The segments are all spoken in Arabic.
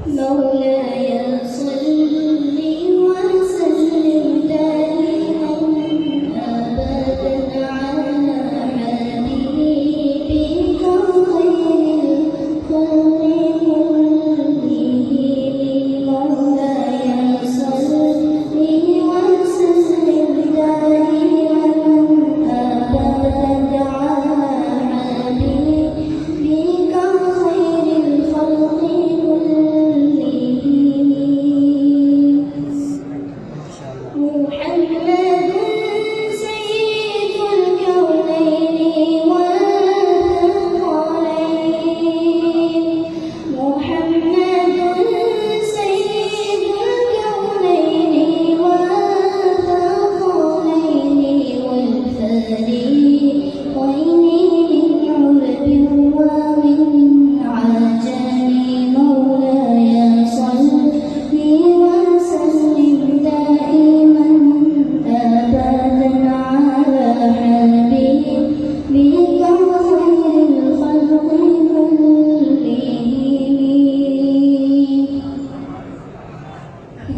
مولاي صل وسلم دائما أبدا على حبيبك خير الخلق كلهم. مولاي صل وسلم دائما أبدا على حبيبك خير الخلق محمد سيد الكونين والثقلين. محمد سيد الكونين والثقلين والفريقين من عرب ومن عجم. مولاي صل وسلم دائما أبدا على حبيبك خير الخلق كلهم.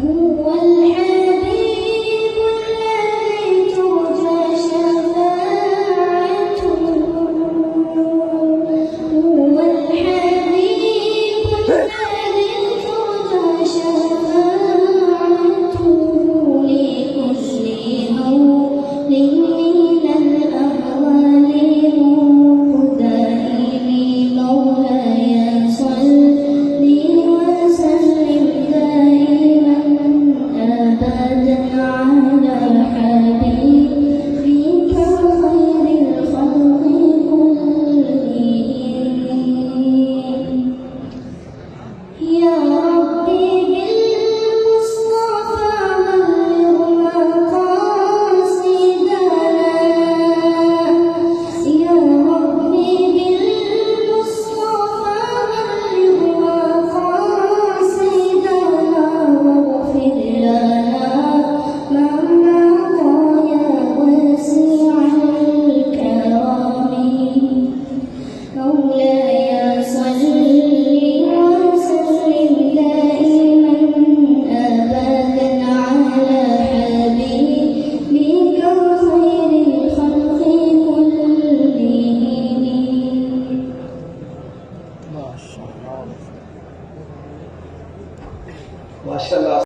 هو الحبيب الذي ترجى شفاعته. هو الحبيب الذي ترجى شفاعته لكل هول من الأهوال مقدم. مولاي صل وسلم دائما أبدا على حبيبك خير الخلق كلهم. يا